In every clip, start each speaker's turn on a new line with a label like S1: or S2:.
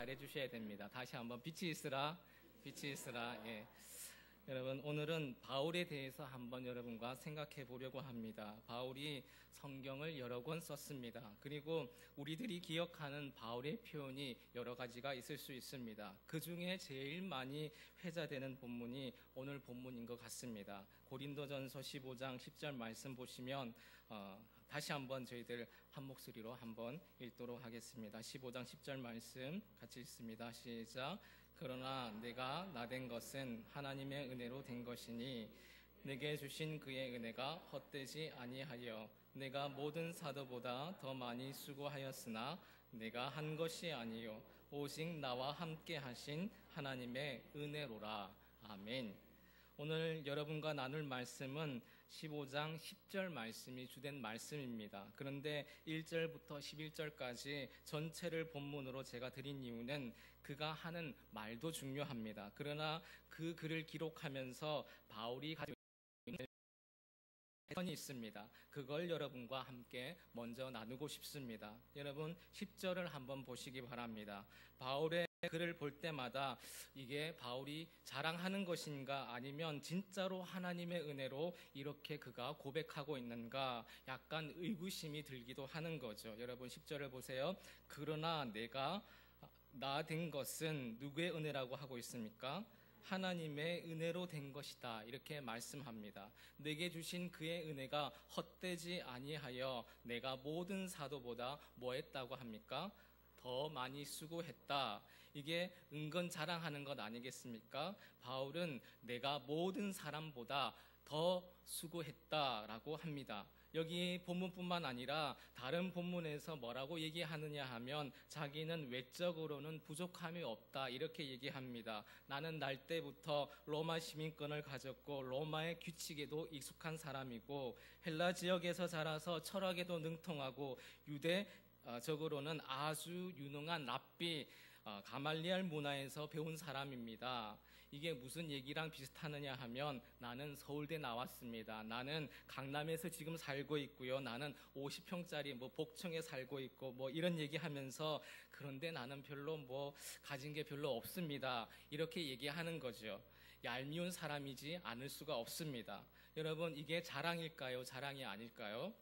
S1: 잘해 주셔야 됩니다. 다시 한번 빛이 있으라, 빛이 있으라. 예. 여러분, 오늘은 바울에 대해서 한번 여러분과 생각해 보려고 합니다. 바울이 성경을 여러 권 썼습니다. 그리고 우리들이 기억하는 바울의 표현이 여러 가지가 있을 수 있습니다. 그 중에 제일 많이 회자되는 본문이 오늘 본문인 것 같습니다. 고린도전서 15장 10절 말씀 보시면 다시 한번 저희들 한 목소리로 한번 읽도록 하겠습니다. 15장 10절 말씀 같이 읽습니다. 시작. 그러나 내가 나된 것은 하나님의 은혜로 된 것이니 내게 주신 그의 은혜가 헛되지 아니하여 내가 모든 사도보다 더 많이 수고하였으나 내가 한 것이 아니요 오직 나와 함께 하신 하나님의 은혜로라. 아멘. 오늘 여러분과 나눌 말씀은 15장 10절 말씀이 주된 말씀입니다. 그런데 1절부터 11절까지 전체를 본문으로 제가 드린 이유는 그가 하는 말도 중요합니다. 그러나 그 글을 기록하면서 바울이 가지고 있는 패턴이 있습니다. 그걸 여러분과 함께 먼저 나누고 싶습니다. 여러분 10절을 한번 보시기 바랍니다. 바울의 글을 볼 때마다 이게 바울이 자랑하는 것인가 아니면 진짜로 하나님의 은혜로 이렇게 그가 고백하고 있는가 약간 의구심이 들기도 하는 거죠. 여러분 10절을 보세요. 그러나 내가 나 된 것은 누구의 은혜라고 하고 있습니까? 하나님의 은혜로 된 것이다. 이렇게 말씀합니다. 내게 주신 그의 은혜가 헛되지 아니하여 내가 모든 사도보다 뭐 했다고 합니까? 더 많이 수고했다. 이게 은근 자랑하는 것 아니겠습니까? 바울은 내가 모든 사람보다 더 수고했다라고 합니다. 여기 본문뿐만 아니라 다른 본문에서 뭐라고 얘기하느냐 하면 자기는 외적으로는 부족함이 없다 이렇게 얘기합니다. 나는 날 때부터 로마 시민권을 가졌고 로마의 규칙에도 익숙한 사람이고 헬라 지역에서 자라서 철학에도 능통하고 유대적으로는 아주 유능한 랍비 가말리알 문화에서 배운 사람입니다. 이게 무슨 얘기랑 비슷하느냐 하면 나는 서울대 나왔습니다. 나는 강남에서 지금 살고 있고요. 나는 50평짜리 복층에 살고 있고 이런 얘기하면서 그런데 나는 별로 가진 게 별로 없습니다. 이렇게 얘기하는 거죠. 얄미운 사람이지 않을 수가 없습니다. 여러분 이게 자랑일까요? 자랑이 아닐까요?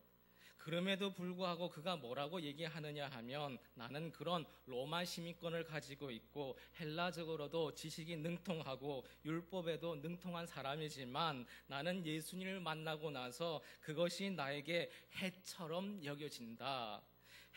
S1: 그럼에도 불구하고 그가 뭐라고 얘기하느냐 하면 나는 그런 로마 시민권을 가지고 있고 헬라적으로도 지식이 능통하고 율법에도 능통한 사람이지만 나는 예수님을 만나고 나서 그것이 나에게 해처럼 여겨진다.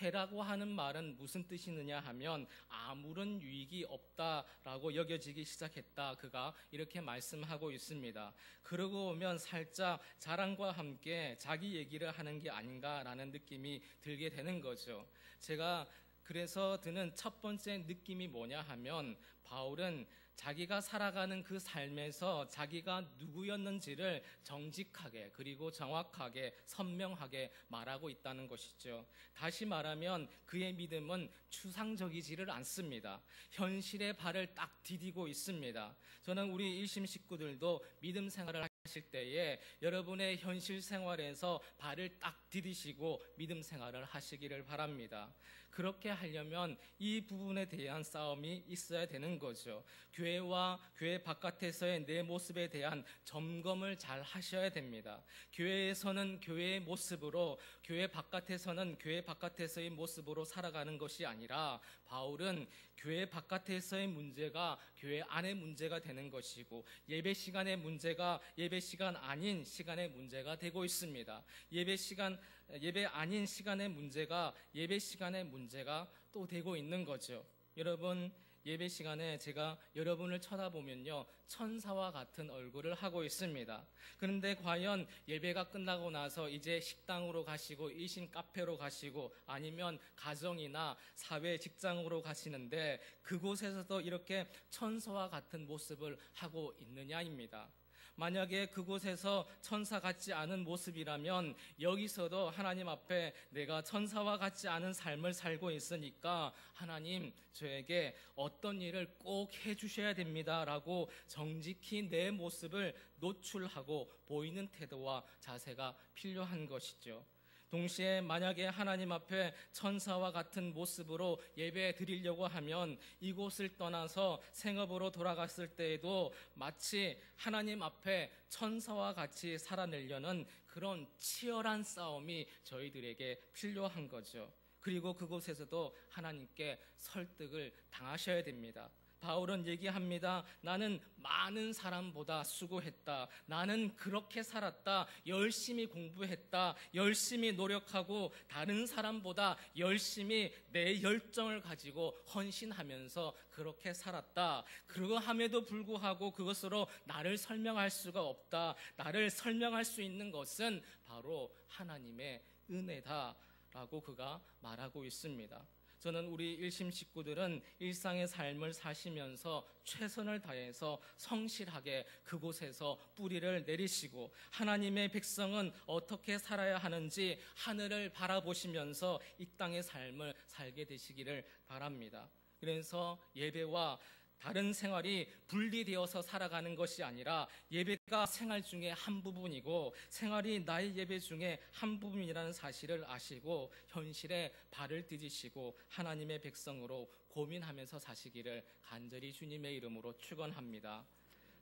S1: 해라고 하는 말은 무슨 뜻이느냐 하면 아무런 유익이 없다라고 여겨지기 시작했다. 그가 이렇게 말씀하고 있습니다. 그러고 보면 살짝 자랑과 함께 자기 얘기를 하는 게 아닌가라는 느낌이 들게 되는 거죠. 제가 그래서 드는 첫 번째 느낌이 뭐냐 하면 바울은 자기가 살아가는 그 삶에서 자기가 누구였는지를 정직하게 그리고 정확하게 선명하게 말하고 있다는 것이죠. 다시 말하면 그의 믿음은 추상적이지를 않습니다. 현실의 발을 딱 디디고 있습니다. 저는 우리 일심 식구들도 믿음 생활을 하실 때에 여러분의 현실 생활에서 발을 딱 디디시고 믿음 생활을 하시기를 바랍니다. 그렇게 하려면 이 부분에 대한 싸움이 있어야 되는 거죠. 교회와 교회 바깥에서의 내 모습에 대한 점검을 잘 하셔야 됩니다. 교회에서는 교회의 모습으로, 교회 바깥에서는 교회 바깥에서의 모습으로 살아가는 것이 아니라 바울은 교회 바깥에서의 문제가 교회 안의 문제가 되는 것이고 예배 시간의 문제가 예배 시간 아닌 시간의 문제가 되고 있습니다. 예배 아닌 시간의 문제가 예배 시간의 문제가 또 되고 있는 거죠. 여러분 예배 시간에 제가 여러분을 쳐다보면요 천사와 같은 얼굴을 하고 있습니다. 그런데 과연 예배가 끝나고 나서 이제 식당으로 가시고 일신 카페로 가시고 아니면 가정이나 사회 직장으로 가시는데 그곳에서도 이렇게 천사와 같은 모습을 하고 있느냐입니다. 만약에 그곳에서 천사 같지 않은 모습이라면 여기서도 하나님 앞에 내가 천사와 같지 않은 삶을 살고 있으니까 하나님 저에게 어떤 일을 꼭 해주셔야 됩니다 라고 정직히 내 모습을 노출하고 보이는 태도와 자세가 필요한 것이죠. 동시에 만약에 하나님 앞에 천사와 같은 모습으로 예배 드리려고 하면 이곳을 떠나서 생업으로 돌아갔을 때에도 마치 하나님 앞에 천사와 같이 살아내려는 그런 치열한 싸움이 저희들에게 필요한 거죠. 그리고 그곳에서도 하나님께 설득을 당하셔야 됩니다. 바울은 얘기합니다. 나는 많은 사람보다 수고했다. 나는 그렇게 살았다. 열심히 공부했다. 열심히 노력하고 다른 사람보다 열심히 내 열정을 가지고 헌신하면서 그렇게 살았다. 그러함에도 불구하고 그것으로 나를 설명할 수가 없다. 나를 설명할 수 있는 것은 바로 하나님의 은혜다 라고 그가 말하고 있습니다. 저는 우리 일심 식구들은 일상의 삶을 사시면서 최선을 다해서 성실하게 그곳에서 뿌리를 내리시고 하나님의 백성은 어떻게 살아야 하는지 하늘을 바라보시면서 이 땅의 삶을 살게 되시기를 바랍니다. 그래서 예배와 다른 생활이 분리되어서 살아가는 것이 아니라 예배가 생활 중에 한 부분이고 생활이 나의 예배 중에 한 부분이라는 사실을 아시고 현실에 발을 디디시고 하나님의 백성으로 고민하면서 사시기를 간절히 주님의 이름으로 축원합니다.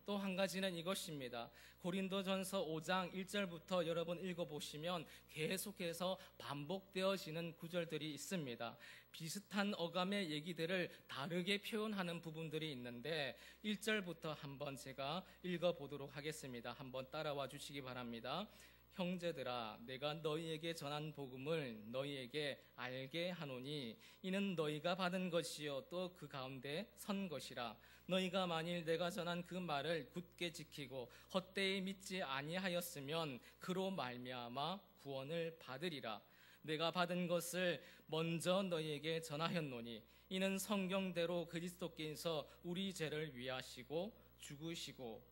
S1: 또 한 가지는 이것입니다. 고린도전서 5장 1절부터 여러분 읽어보시면 계속해서 반복되어지는 구절들이 있습니다. 비슷한 어감의 얘기들을 다르게 표현하는 부분들이 있는데 1절부터 한번 제가 읽어보도록 하겠습니다. 한번 따라와 주시기 바랍니다. 형제들아, 내가 너희에게 전한 복음을 너희에게 알게 하노니 이는 너희가 받은 것이요 또 그 가운데 선 것이라. 너희가 만일 내가 전한 그 말을 굳게 지키고 헛되이 믿지 아니하였으면 그로 말미암아 구원을 받으리라. 내가 받은 것을 먼저 너희에게 전하였노니 이는 성경대로 그리스도께서 우리 죄를 위하시고 죽으시고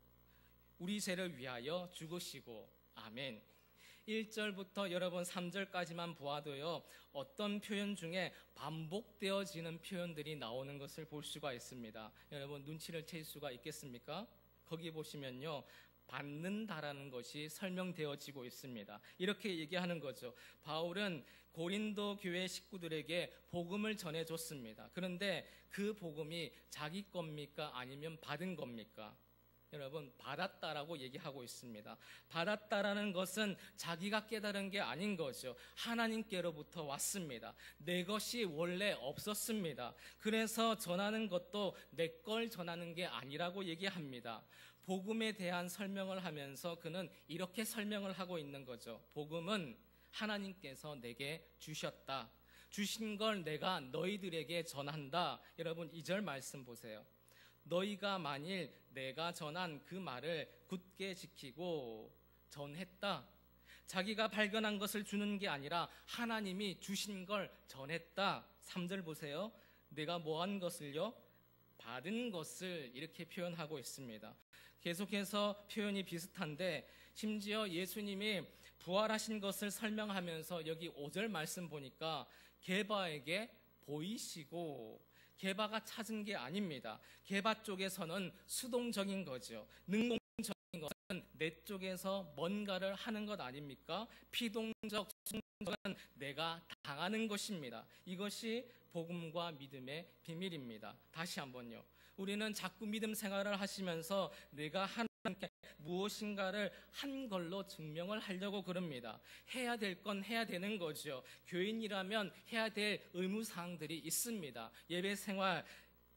S1: 우리 죄를 위하여 죽으시고 아멘. 1절부터 여러분 3절까지만 보아도요, 어떤 표현 중에 반복되어지는 표현들이 나오는 것을 볼 수가 있습니다. 여러분 눈치를 챌 수가 있겠습니까? 거기 보시면요, 받는다라는 것이 설명되어지고 있습니다. 이렇게 얘기하는 거죠. 바울은 고린도 교회 식구들에게 복음을 전해줬습니다. 그런데 그 복음이 자기 겁니까? 아니면 받은 겁니까? 여러분, 받았다라고 얘기하고 있습니다. 받았다라는 것은 자기가 깨달은 게 아닌 거죠. 하나님께로부터 왔습니다. 내 것이 원래 없었습니다. 그래서 전하는 것도 내 걸 전하는 게 아니라고 얘기합니다. 복음에 대한 설명을 하면서 그는 이렇게 설명을 하고 있는 거죠. 복음은 하나님께서 내게 주셨다. 주신 걸 내가 너희들에게 전한다. 여러분, 2절 말씀 보세요. 너희가 만일 내가 전한 그 말을 굳게 지키고 전했다. 자기가 발견한 것을 주는 게 아니라 하나님이 주신 걸 전했다. 3절 보세요. 내가 뭐한 것을요? 받은 것을 이렇게 표현하고 있습니다. 계속해서 표현이 비슷한데 심지어 예수님이 부활하신 것을 설명하면서 여기 5절 말씀 보니까 게바에게 보이시고, 게바가 찾은 게 아닙니다. 게바 쪽에서는 수동적인 거죠. 능동적인 것은 내 쪽에서 뭔가를 하는 것 아닙니까? 피동적, 수동적은 내가 당하는 것입니다. 이것이 복음과 믿음의 비밀입니다. 다시 한번요. 우리는 자꾸 믿음 생활을 하시면서 내가 하나님께 무엇인가를 한 걸로 증명을 하려고 그럽니다. 해야 될 건 해야 되는 거죠. 교인이라면 해야 될 의무사항들이 있습니다. 예배 생활,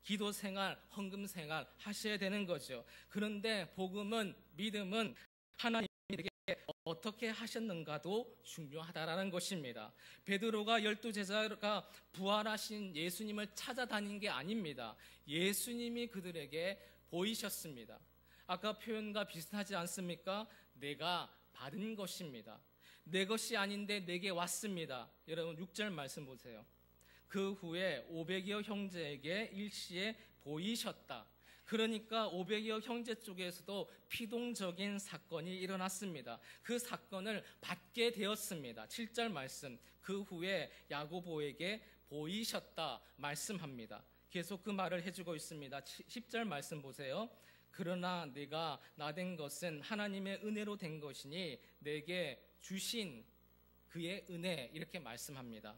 S1: 기도 생활, 헌금 생활 하셔야 되는 거죠. 그런데 복음은, 믿음은 하나님이 내게 어떻게 하셨는가도 중요하다라는 것입니다. 베드로가 12제자가 부활하신 예수님을 찾아다닌 게 아닙니다. 예수님이 그들에게 보이셨습니다. 아까 표현과 비슷하지 않습니까? 내가 받은 것입니다. 내 것이 아닌데 내게 왔습니다. 여러분 6절 말씀 보세요. 그 후에 500여 형제에게 일시에 보이셨다. 그러니까 500여 형제 쪽에서도 피동적인 사건이 일어났습니다. 그 사건을 받게 되었습니다. 7절 말씀, 그 후에 야고보에게 보이셨다 말씀합니다. 계속 그 말을 해주고 있습니다. 10절 말씀 보세요. 그러나 내가 나된 것은 하나님의 은혜로 된 것이니 내게 주신 그의 은혜, 이렇게 말씀합니다.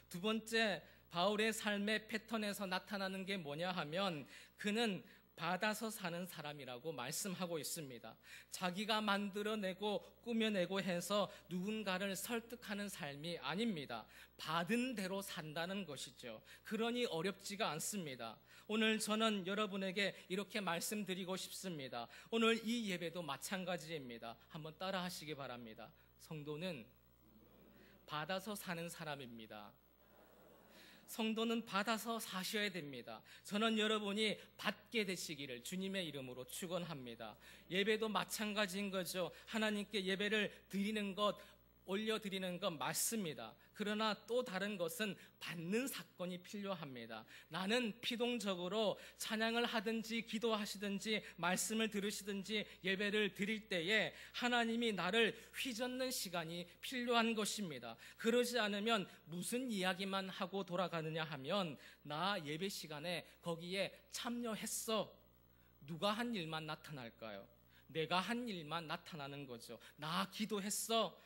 S1: 두 번째, 바울의 삶의 패턴에서 나타나는 게 뭐냐 하면 그는 받아서 사는 사람이라고 말씀하고 있습니다. 자기가 만들어내고 꾸며내고 해서 누군가를 설득하는 삶이 아닙니다. 받은 대로 산다는 것이죠. 그러니 어렵지가 않습니다. 오늘 저는 여러분에게 이렇게 말씀드리고 싶습니다. 오늘 이 예배도 마찬가지입니다. 한번 따라 하시기 바랍니다. 성도는 받아서 사는 사람입니다. 성도는 받아서 사셔야 됩니다. 저는 여러분이 받게 되시기를 주님의 이름으로 축원합니다. 예배도 마찬가지인 거죠. 하나님께 예배를 드리는 것, 올려드리는 것 맞습니다. 그러나 또 다른 것은 받는 사건이 필요합니다. 나는 피동적으로 찬양을 하든지 기도하시든지 말씀을 들으시든지 예배를 드릴 때에 하나님이 나를 휘젓는 시간이 필요한 것입니다. 그러지 않으면 무슨 이야기만 하고 돌아가느냐 하면 나 예배 시간에 거기에 참여했어. 누가 한 일만 나타날까요? 내가 한 일만 나타나는 거죠. 나 기도했어.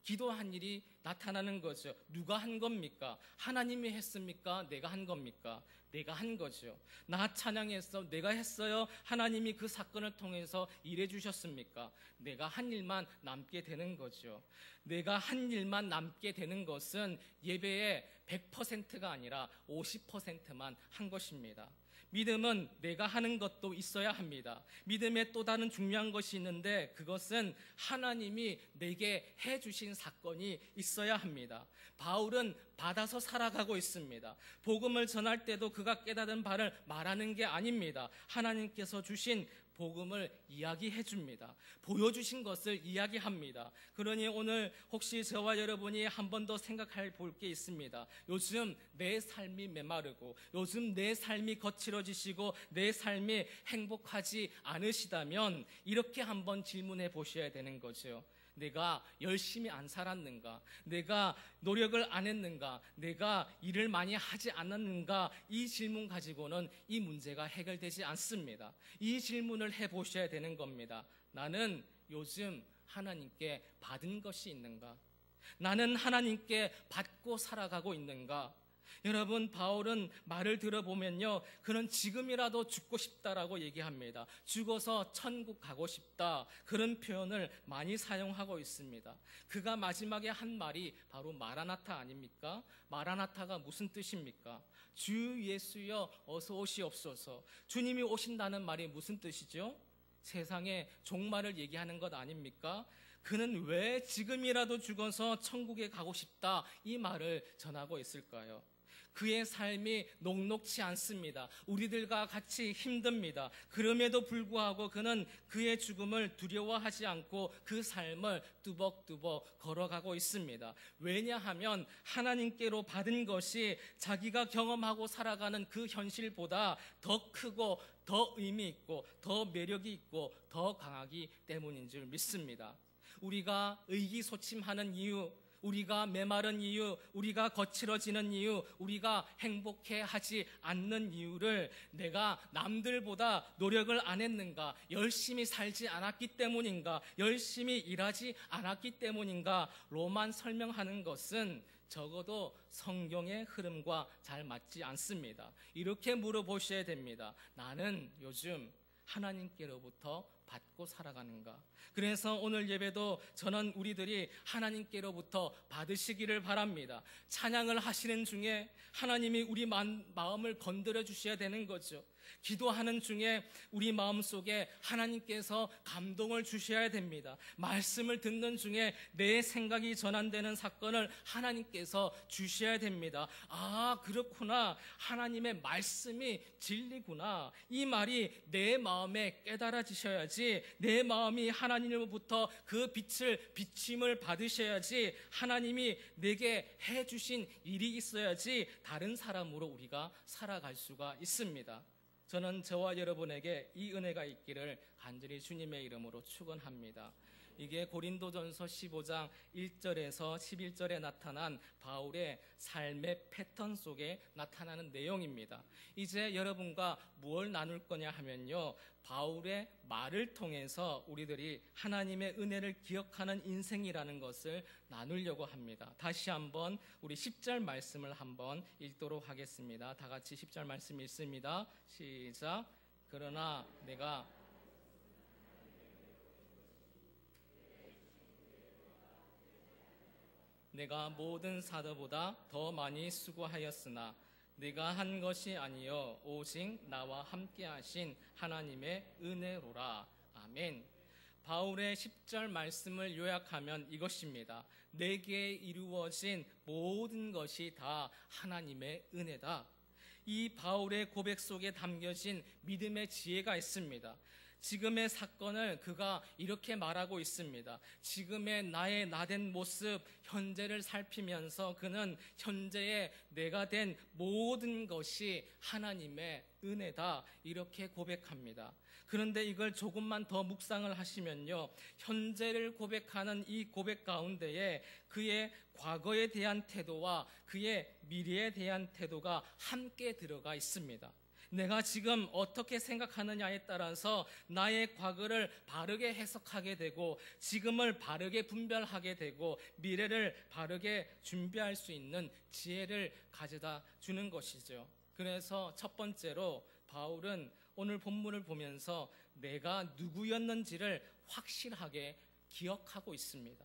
S1: 기도한 일이 나타나는 거죠. 누가 한 겁니까? 하나님이 했습니까? 내가 한 겁니까? 내가 한 거죠. 나 찬양했어? 내가 했어요? 하나님이 그 사건을 통해서 일해 주셨습니까? 내가 한 일만 남게 되는 거죠. 내가 한 일만 남게 되는 것은 예배의 100%가 아니라 50%만 한 것입니다. 믿음은 내가 하는 것도 있어야 합니다. 믿음에 또 다른 중요한 것이 있는데 그것은 하나님이 내게 해주신 사건이 있어야 합니다. 바울은 받아서 살아가고 있습니다. 복음을 전할 때도 그가 깨달은 바를 말하는 게 아닙니다. 하나님께서 주신 복음을 이야기해 줍니다. 보여주신 것을 이야기합니다. 그러니 오늘 혹시 저와 여러분이 한 번 더 생각할 볼 게 있습니다. 요즘 내 삶이 메마르고 요즘 내 삶이 거칠어지시고 내 삶이 행복하지 않으시다면 이렇게 한번 질문해 보셔야 되는 거죠. 내가 열심히 안 살았는가? 내가 노력을 안 했는가? 내가 일을 많이 하지 않았는가? 이 질문 가지고는 이 문제가 해결되지 않습니다. 이 질문을 해보셔야 되는 겁니다. 나는 요즘 하나님께 받은 것이 있는가? 나는 하나님께 받고 살아가고 있는가? 여러분, 바울은 말을 들어보면요, 그는 지금이라도 죽고 싶다라고 얘기합니다. 죽어서 천국 가고 싶다, 그런 표현을 많이 사용하고 있습니다. 그가 마지막에 한 말이 바로 마라나타 아닙니까? 마라나타가 무슨 뜻입니까? 주 예수여 어서 오시옵소서. 주님이 오신다는 말이 무슨 뜻이죠? 세상에 종말을 얘기하는 것 아닙니까? 그는 왜 지금이라도 죽어서 천국에 가고 싶다, 이 말을 전하고 있을까요? 그의 삶이 녹록치 않습니다. 우리들과 같이 힘듭니다. 그럼에도 불구하고 그는 그의 죽음을 두려워하지 않고 그 삶을 뚜벅뚜벅 걸어가고 있습니다. 왜냐하면 하나님께로 받은 것이 자기가 경험하고 살아가는 그 현실보다 더 크고 더 의미 있고 더 매력이 있고 더 강하기 때문인 줄 믿습니다. 우리가 의기소침하는 이유, 우리가 메마른 이유, 우리가 거칠어지는 이유, 우리가 행복해하지 않는 이유를 내가 남들보다 노력을 안 했는가, 열심히 살지 않았기 때문인가, 열심히 일하지 않았기 때문인가로만 설명하는 것은 적어도 성경의 흐름과 잘 맞지 않습니다. 이렇게 물어보셔야 됩니다. 나는 요즘 하나님께로부터 받고 살아가는가? 그래서 오늘 예배도 저는 우리들이 하나님께로부터 받으시기를 바랍니다. 찬양을 하시는 중에 하나님이 우리 마음을 건드려 주셔야 되는 거죠. 기도하는 중에 우리 마음속에 하나님께서 감동을 주셔야 됩니다. 말씀을 듣는 중에 내 생각이 전환되는 사건을 하나님께서 주셔야 됩니다. 아, 그렇구나. 하나님의 말씀이 진리구나. 이 말이 내 마음에 깨달아지셔야지, 내 마음이 하나님으로부터 그 빛을 비침을 받으셔야지, 하나님이 내게 해주신 일이 있어야지 다른 사람으로 우리가 살아갈 수가 있습니다. 저는 저와 여러분에게 이 은혜가 있기를 간절히 주님의 이름으로 축원합니다. 이게 고린도전서 15장 1절에서 11절에 나타난 바울의 삶의 패턴 속에 나타나는 내용입니다. 이제 여러분과 무엇을 나눌 거냐 하면요, 바울의 말을 통해서 우리들이 하나님의 은혜를 기억하는 인생이라는 것을 나누려고 합니다. 다시 한번 우리 10절 말씀을 한번 읽도록 하겠습니다. 다 같이 10절 말씀 읽습니다. 시작. 그러나 내가 모든 사도보다 더 많이 수고하였으나 내가 한 것이 아니요 오직 나와 함께 하신 하나님의 은혜로라. 아멘. 바울의 10절 말씀을 요약하면 이것입니다. 내게 이루어진 모든 것이 다 하나님의 은혜다. 이 바울의 고백 속에 담겨진 믿음의 지혜가 있습니다. 지금의 사건을 그가 이렇게 말하고 있습니다. 지금의 나의 나된 모습, 현재를 살피면서 그는 현재의 내가 된 모든 것이 하나님의 은혜다, 이렇게 고백합니다. 그런데 이걸 조금만 더 묵상을 하시면요, 현재를 고백하는 이 고백 가운데에 그의 과거에 대한 태도와 그의 미래에 대한 태도가 함께 들어가 있습니다. 내가 지금 어떻게 생각하느냐에 따라서 나의 과거를 바르게 해석하게 되고 지금을 바르게 분별하게 되고 미래를 바르게 준비할 수 있는 지혜를 가져다 주는 것이죠. 그래서 첫 번째로 바울은 오늘 본문을 보면서 내가 누구였는지를 확실하게 기억하고 있습니다.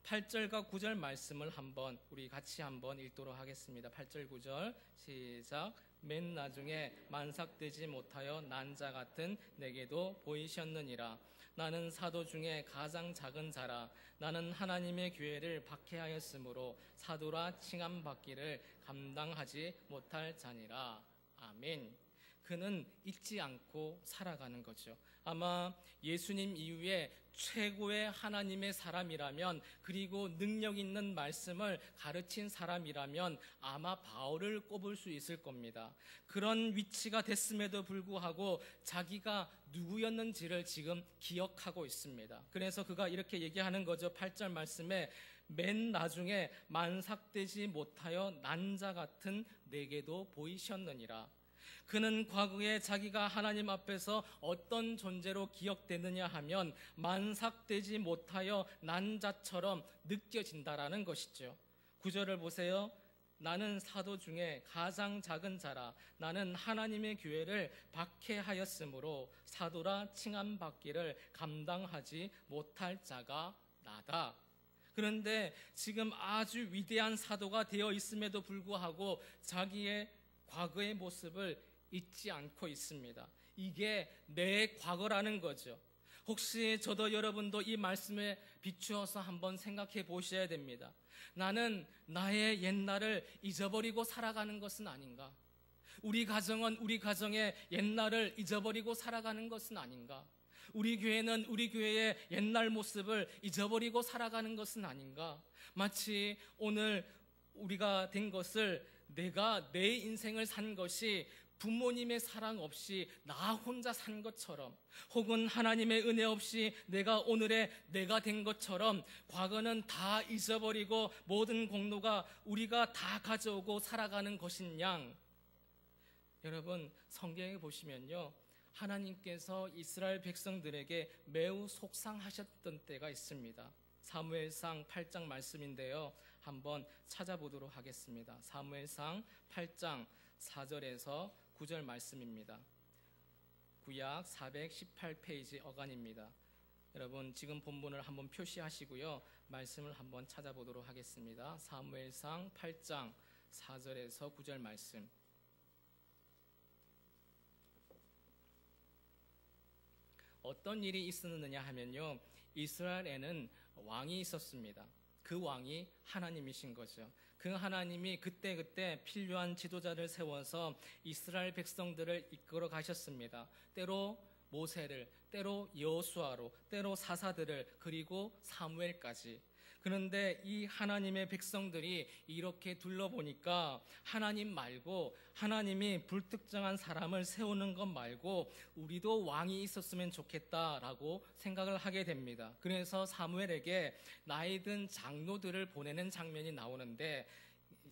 S1: 8절과 9절 말씀을 한번 우리 같이 한번 읽도록 하겠습니다. 8절 9절 시작. 맨 나중에 만삭되지 못하여 난 자 같은 내게도 보이셨느니라. 나는 사도 중에 가장 작은 자라. 나는 하나님의 교회를 박해하였으므로 사도라 칭함받기를 감당하지 못할 자니라. 아멘. 그는 잊지 않고 살아가는 거죠. 아마 예수님 이후에 최고의 하나님의 사람이라면, 그리고 능력 있는 말씀을 가르친 사람이라면 아마 바울을 꼽을 수 있을 겁니다. 그런 위치가 됐음에도 불구하고 자기가 누구였는지를 지금 기억하고 있습니다. 그래서 그가 이렇게 얘기하는 거죠. 8절 말씀에 맨 나중에 만삭되지 못하여 난 자 같은 내게도 보이셨느니라. 그는 과거에 자기가 하나님 앞에서 어떤 존재로 기억되느냐 하면 만삭되지 못하여 난 자처럼 느껴진다라는 것이죠. 9절을 보세요. 나는 사도 중에 가장 작은 자라. 나는 하나님의 교회를 박해하였으므로 사도라 칭함받기를 감당하지 못할 자가 나다. 그런데 지금 아주 위대한 사도가 되어 있음에도 불구하고 자기의 과거의 모습을 잊지 않고 있습니다. 이게 내 과거라는 거죠. 혹시 저도 여러분도 이 말씀에 비추어서 한번 생각해 보셔야 됩니다. 나는 나의 옛날을 잊어버리고 살아가는 것은 아닌가? 우리 가정은 우리 가정의 옛날을 잊어버리고 살아가는 것은 아닌가? 우리 교회는 우리 교회의 옛날 모습을 잊어버리고 살아가는 것은 아닌가? 마치 오늘 우리가 된 것을, 내가 내 인생을 산 것이 부모님의 사랑 없이 나 혼자 산 것처럼, 혹은 하나님의 은혜 없이 내가 오늘의 내가 된 것처럼 과거는 다 잊어버리고 모든 공로가 우리가 다 가져오고 살아가는 것인 양, 여러분 성경에 보시면요, 하나님께서 이스라엘 백성들에게 매우 속상하셨던 때가 있습니다. 사무엘상 8장 말씀인데요, 한번 찾아보도록 하겠습니다. 사무엘상 8장 4절에서 9절 말씀입니다. 구약 418페이지 어간입니다. 여러분 지금 본문을 한번 표시하시고요, 말씀을 한번 찾아보도록 하겠습니다. 사무엘상 8장 4절에서 9절 말씀. 어떤 일이 있었느냐 하면요, 이스라엘에는 왕이 있었습니다. 그 왕이 하나님이신 거죠. 그 하나님이 그때그때 필요한 지도자를 세워서 이스라엘 백성들을 이끌어 가셨습니다. 때로 모세를, 때로 여호수아로, 때로 사사들을, 그리고 사무엘까지. 그런데 이 하나님의 백성들이 이렇게 둘러보니까 하나님 말고, 하나님이 불특정한 사람을 세우는 것 말고 우리도 왕이 있었으면 좋겠다라고 생각을 하게 됩니다. 그래서 사무엘에게 나이 든 장로들을 보내는 장면이 나오는데,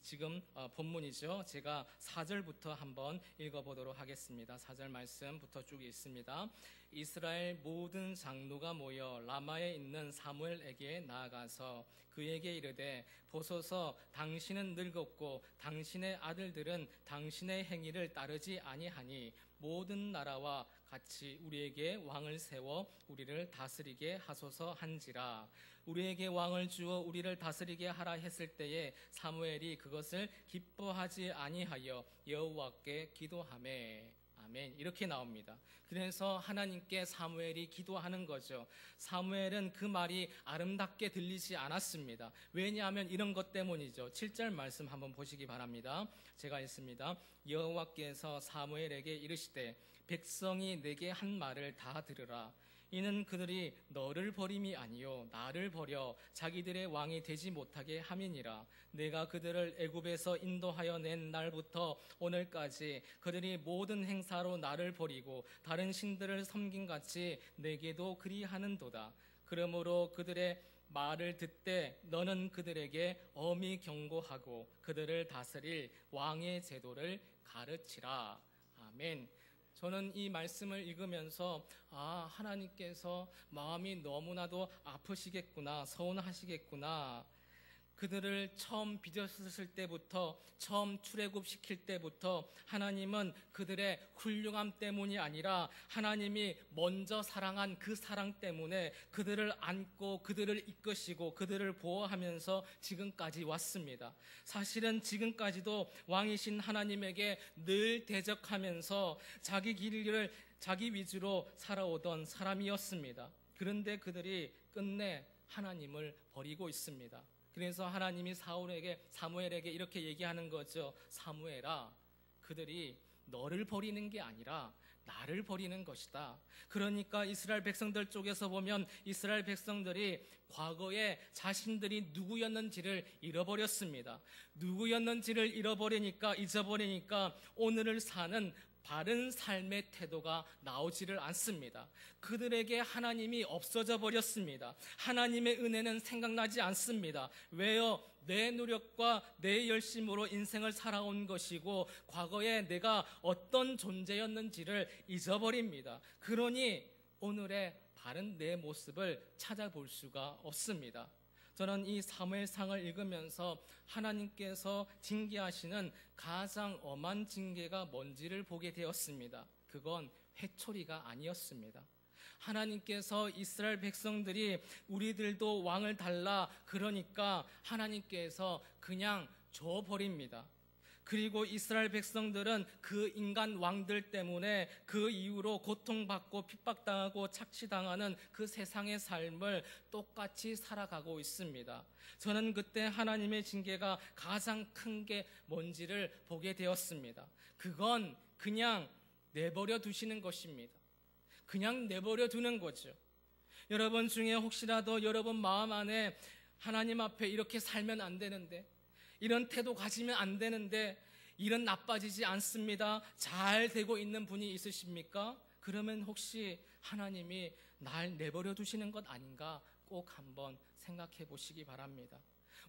S1: 지금 본문이죠. 제가 4절부터 한번 읽어보도록 하겠습니다. 4절 말씀부터 쭉 읽습니다. 이스라엘 모든 장로가 모여 라마에 있는 사무엘에게 나아가서 그에게 이르되, 보소서, 당신은 늙었고 당신의 아들들은 당신의 행위를 따르지 아니하니 모든 나라와 같이 우리에게 왕을 세워 우리를 다스리게 하소서 한지라. 우리에게 왕을 주어 우리를 다스리게 하라 했을 때에 사무엘이 그것을 기뻐하지 아니하여 여호와께 기도하매. 아멘. 이렇게 나옵니다. 그래서 하나님께 사무엘이 기도하는 거죠. 사무엘은 그 말이 아름답게 들리지 않았습니다. 왜냐하면 이런 것 때문이죠. 7절 말씀 한번 보시기 바랍니다. 제가 읽습니다. 여호와께서 사무엘에게 이르시되, 백성이 내게 한 말을 다 들으라. 이는 그들이 너를 버림이 아니요 나를 버려 자기들의 왕이 되지 못하게 함이니라. 내가 그들을 애굽에서 인도하여 낸 날부터 오늘까지 그들이 모든 행사로 나를 버리고 다른 신들을 섬김같이 내게도 그리하는도다. 그러므로 그들의 말을 듣되 너는 그들에게 엄히 경고하고 그들을 다스릴 왕의 제도를 가르치라. 아멘. 저는 이 말씀을 읽으면서 하나님께서 마음이 너무나도 아프시겠구나, 서운하시겠구나. 그들을 처음 빚었을 때부터, 처음 출애굽시킬 때부터 하나님은 그들의 훌륭함 때문이 아니라 하나님이 먼저 사랑한 그 사랑 때문에 그들을 안고 그들을 이끄시고 그들을 보호하면서 지금까지 왔습니다. 사실은 지금까지도 왕이신 하나님에게 늘 대적하면서 자기 길을 자기 위주로 살아오던 사람이었습니다. 그런데 그들이 끝내 하나님을 버리고 있습니다. 그래서 하나님이 사무엘에게 이렇게 얘기하는 거죠. 사무엘아, 그들이 너를 버리는 게 아니라 나를 버리는 것이다. 그러니까 이스라엘 백성들 쪽에서 보면 이스라엘 백성들이 과거에 자신들이 누구였는지를 잃어버렸습니다. 누구였는지를 잊어버리니까 오늘을 사는 바른 삶의 태도가 나오지를 않습니다. 그들에게 하나님이 없어져 버렸습니다. 하나님의 은혜는 생각나지 않습니다. 왜요? 내 노력과 내 열심으로 인생을 살아온 것이고 과거에 내가 어떤 존재였는지를 잊어버립니다. 그러니 오늘의 바른 내 모습을 찾아볼 수가 없습니다. 저는 이 사무엘상을 읽으면서 하나님께서 징계하시는 가장 엄한 징계가 뭔지를 보게 되었습니다. 그건 회초리가 아니었습니다. 하나님께서 이스라엘 백성들이 우리들도 왕을 달라 그러니까 하나님께서 그냥 줘버립니다. 그리고 이스라엘 백성들은 그 인간 왕들 때문에 그 이후로 고통받고 핍박당하고 착취당하는 그 세상의 삶을 똑같이 살아가고 있습니다. 저는 그때 하나님의 징계가 가장 큰 게 뭔지를 보게 되었습니다. 그건 그냥 내버려 두시는 것입니다. 그냥 내버려 두는 거죠. 여러분 중에 혹시라도 여러분 마음 안에 하나님 앞에 이렇게 살면 안 되는데, 이런 태도 가지면 안 되는데, 일은 나빠지지 않습니다, 잘 되고 있는 분이 있으십니까? 그러면 혹시 하나님이 날 내버려 두시는 것 아닌가 꼭 한번 생각해 보시기 바랍니다.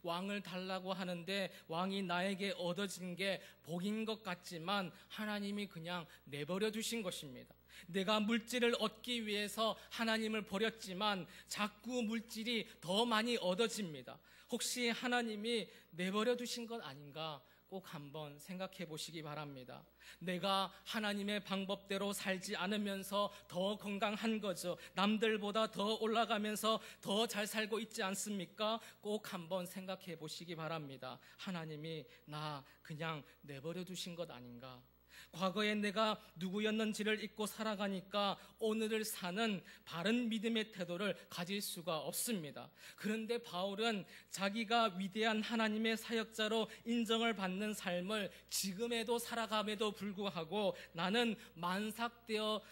S1: 왕을 달라고 하는데 왕이 나에게 얻어진 게 복인 것 같지만 하나님이 그냥 내버려 두신 것입니다. 내가 물질을 얻기 위해서 하나님을 버렸지만 자꾸 물질이 더 많이 얻어집니다. 혹시 하나님이 내버려 두신 것 아닌가 꼭 한번 생각해 보시기 바랍니다. 내가 하나님의 방법대로 살지 않으면서 더 건강한 거죠. 남들보다 더 올라가면서 더 잘 살고 있지 않습니까? 꼭 한번 생각해 보시기 바랍니다. 하나님이 나 그냥 내버려 두신 것 아닌가? 과거에 내가 누구였는지를 잊고 살아가니까 오늘을 사는 바른 믿음의 태도를 가질 수가 없습니다. 그런데 바울은 자기가 위대한 하나님의 사역자로 인정을 받는 삶을 지금에도 살아감에도 불구하고 나는 만삭되어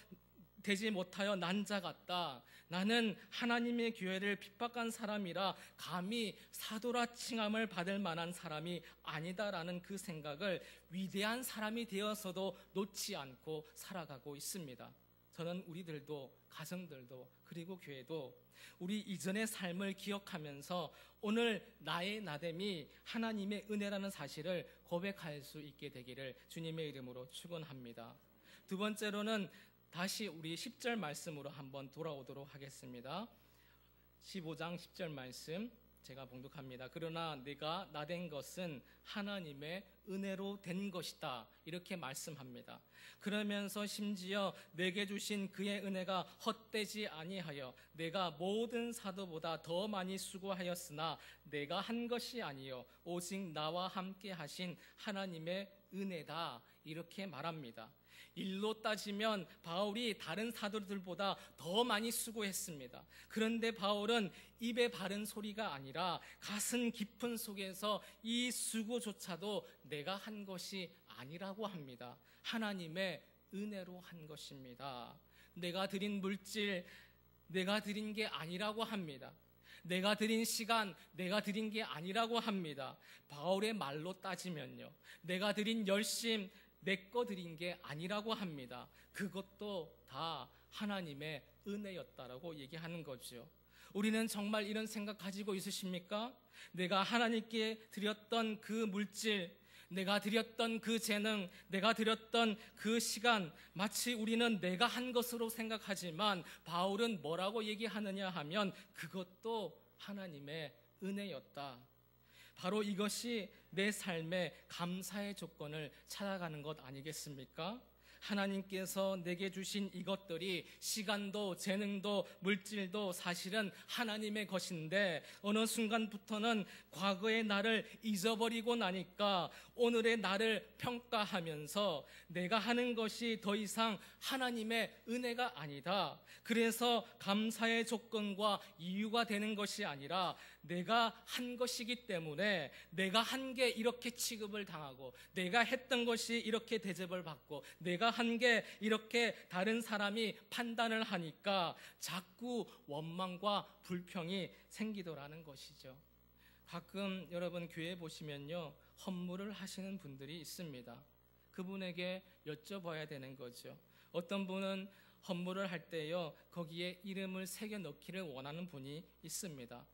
S1: 되지 못하여 난자 같다. 나는 하나님의 교회를 핍박한 사람이라 감히 사도라 칭함을 받을 만한 사람이 아니다라는 그 생각을 위대한 사람이 되어서도 놓지 않고 살아가고 있습니다. 저는 우리들도, 가정들도, 그리고 교회도 우리 이전의 삶을 기억하면서 오늘 나의 나됨이 하나님의 은혜라는 사실을 고백할 수 있게 되기를 주님의 이름으로 축원합니다. 두 번째로는 다시 우리 10절 말씀으로 한번 돌아오도록 하겠습니다. 15장 10절 말씀 제가 봉독합니다. 그러나 내가 나된 것은 하나님의 은혜로 된 것이다, 이렇게 말씀합니다. 그러면서 심지어 내게 주신 그의 은혜가 헛되지 아니하여 내가 모든 사도보다 더 많이 수고하였으나 내가 한 것이 아니요 오직 나와 함께 하신 하나님의 은혜다, 이렇게 말합니다. 일로 따지면 바울이 다른 사도들보다 더 많이 수고했습니다. 그런데 바울은 입에 바른 소리가 아니라 가슴 깊은 속에서 이 수고조차도 내가 한 것이 아니라고 합니다. 하나님의 은혜로 한 것입니다. 내가 드린 물질, 내가 드린 게 아니라고 합니다. 내가 드린 시간, 내가 드린 게 아니라고 합니다. 바울의 말로 따지면요, 내가 드린 열심, 내 거 드린 게 아니라고 합니다. 그것도 다 하나님의 은혜였다라고 얘기하는 거죠. 우리는 정말 이런 생각 가지고 있으십니까? 내가 하나님께 드렸던 그 물질, 내가 드렸던 그 재능, 내가 드렸던 그 시간, 마치 우리는 내가 한 것으로 생각하지만 바울은 뭐라고 얘기하느냐 하면 그것도 하나님의 은혜였다. 바로 이것이 내 삶의 감사의 조건을 찾아가는 것 아니겠습니까? 하나님께서 내게 주신 이것들이 시간도 재능도 물질도 사실은 하나님의 것인데 어느 순간부터는 과거의 나를 잊어버리고 나니까 오늘의 나를 평가하면서 내가 하는 것이 더 이상 하나님의 은혜가 아니다. 그래서 감사의 조건과 이유가 되는 것이 아니라 내가 한 것이기 때문에 내가 한 게 이렇게 취급을 당하고 내가 했던 것이 이렇게 대접을 받고 내가 한 게 이렇게 다른 사람이 판단을 하니까 자꾸 원망과 불평이 생기더라는 것이죠. 가끔 여러분 교회 보시면요, 헌물을 하시는 분들이 있습니다. 그분에게 여쭤봐야 되는 거죠. 어떤 분은 헌물을 할 때요, 거기에 이름을 새겨 넣기를 원하는 분이 있습니다.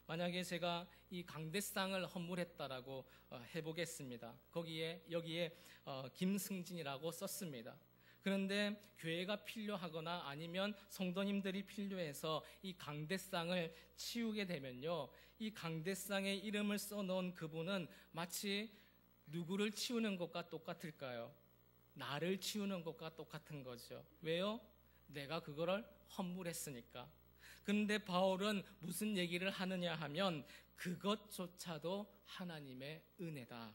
S1: 만약에 제가 이 강대상을 헌물했다라고 해보겠습니다. 여기에 김승진이라고 썼습니다. 그런데 교회가 필요하거나 아니면 성도님들이 필요해서 이 강대상을 치우게 되면요, 이 강대상에 이름을 써놓은 그분은 마치 누구를 치우는 것과 똑같을까요? 나를 치우는 것과 똑같은 거죠. 왜요? 내가 그거를 헌물했으니까. 그런데 바울은 무슨 얘기를 하느냐 하면 그것조차도 하나님의 은혜다.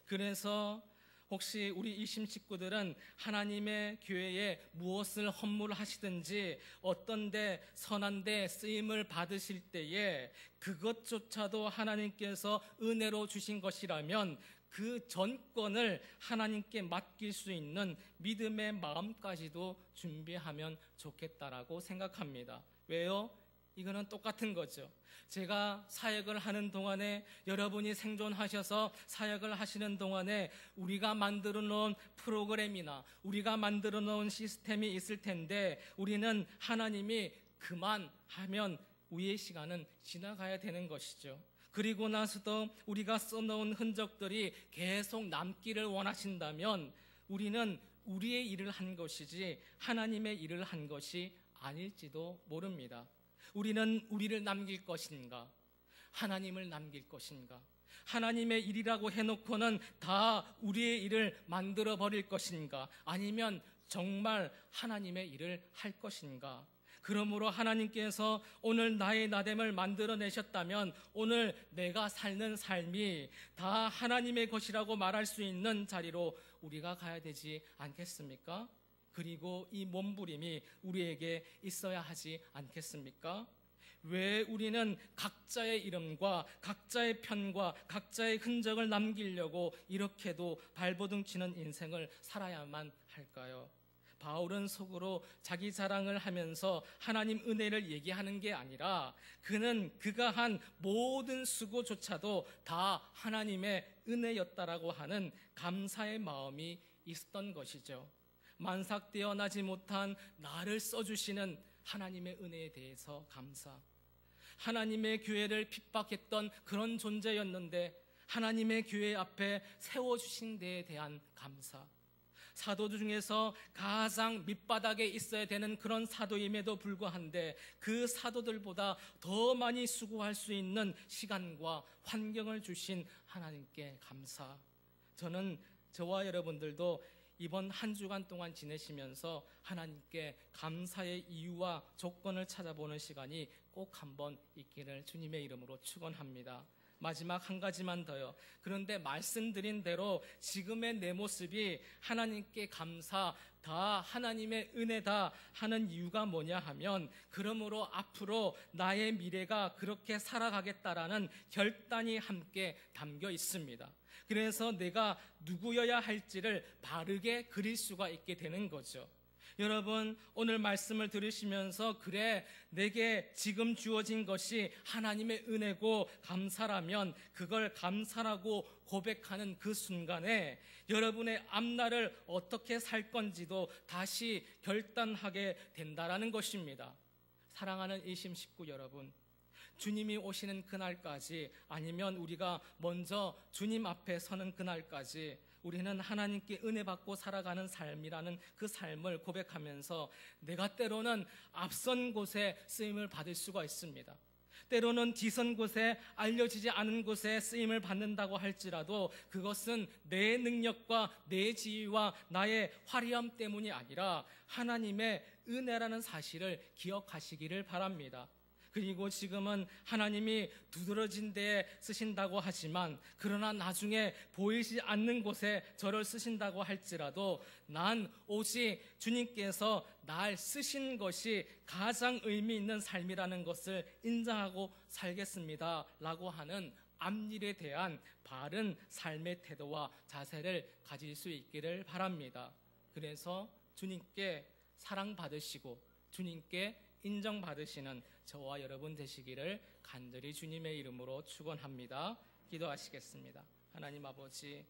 S1: 그래서 혹시 우리 이심 식구들은 하나님의 교회에 무엇을 헌물하시든지 어떤 데 선한 데 쓰임을 받으실 때에 그것조차도 하나님께서 은혜로 주신 것이라면 그 전권을 하나님께 맡길 수 있는 믿음의 마음까지도 준비하면 좋겠다라고 생각합니다. 왜요? 이거는 똑같은 거죠. 제가 사역을 하는 동안에 여러분이 생존하셔서 사역을 하시는 동안에 우리가 만들어 놓은 프로그램이나 우리가 만들어 놓은 시스템이 있을 텐데 우리는 하나님이 그만하면 우리의 시간은 지나가야 되는 것이죠. 그리고 나서도 우리가 써놓은 흔적들이 계속 남기를 원하신다면 우리는 우리의 일을 한 것이지 하나님의 일을 한 것이 아닐지도 모릅니다. 우리는 우리를 남길 것인가? 하나님을 남길 것인가? 하나님의 일이라고 해놓고는 다 우리의 일을 만들어 버릴 것인가? 아니면 정말 하나님의 일을 할 것인가? 그러므로 하나님께서 오늘 나의 나됨을 만들어내셨다면 오늘 내가 살는 삶이 다 하나님의 것이라고 말할 수 있는 자리로 우리가 가야 되지 않겠습니까? 그리고 이 몸부림이 우리에게 있어야 하지 않겠습니까? 왜 우리는 각자의 이름과 각자의 편과 각자의 흔적을 남기려고 이렇게도 발버둥 치는 인생을 살아야만 할까요? 바울은 속으로 자기 자랑을 하면서 하나님 은혜를 얘기하는 게 아니라 그는 그가 한 모든 수고조차도 다 하나님의 은혜였다라고 하는 감사의 마음이 있었던 것이죠. 만삭되어 나지 못한 나를 써주시는 하나님의 은혜에 대해서 감사. 하나님의 교회를 핍박했던 그런 존재였는데 하나님의 교회 앞에 세워주신 데에 대한 감사. 사도 중에서 가장 밑바닥에 있어야 되는 그런 사도임에도 불구한데 그 사도들보다 더 많이 수고할 수 있는 시간과 환경을 주신 하나님께 감사. 저는 저와 여러분들도 이번 한 주간 동안 지내시면서 하나님께 감사의 이유와 조건을 찾아보는 시간이 꼭 한번 있기를 주님의 이름으로 축원합니다. 마지막 한 가지만 더요. 그런데 말씀드린 대로 지금의 내 모습이 하나님께 감사, 다 하나님의 은혜다 하는 이유가 뭐냐 하면 그러므로 앞으로 나의 미래가 그렇게 살아가겠다라는 결단이 함께 담겨 있습니다. 그래서 내가 누구여야 할지를 바르게 그릴 수가 있게 되는 거죠. 여러분, 오늘 말씀을 들으시면서 그래 내게 지금 주어진 것이 하나님의 은혜고 감사라면 그걸 감사라고 고백하는 그 순간에 여러분의 앞날을 어떻게 살 건지도 다시 결단하게 된다라는 것입니다. 사랑하는 일심 식구 여러분, 주님이 오시는 그날까지 아니면 우리가 먼저 주님 앞에 서는 그날까지 우리는 하나님께 은혜 받고 살아가는 삶이라는 그 삶을 고백하면서 내가 때로는 앞선 곳에 쓰임을 받을 수가 있습니다. 때로는 뒤선 곳에 알려지지 않은 곳에 쓰임을 받는다고 할지라도 그것은 내 능력과 내 지위와 나의 화려함 때문이 아니라 하나님의 은혜라는 사실을 기억하시기를 바랍니다. 그리고 지금은 하나님이 두드러진 데에 쓰신다고 하지만 그러나 나중에 보이지 않는 곳에 저를 쓰신다고 할지라도 난 오직 주님께서 날 쓰신 것이 가장 의미 있는 삶이라는 것을 인정하고 살겠습니다 라고 하는 앞일에 대한 바른 삶의 태도와 자세를 가질 수 있기를 바랍니다. 그래서 주님께 사랑받으시고 주님께 인정받으시는 저와 여러분 되시기를 간절히 주님의 이름으로 축원합니다. 기도하시겠습니다. 하나님 아버지,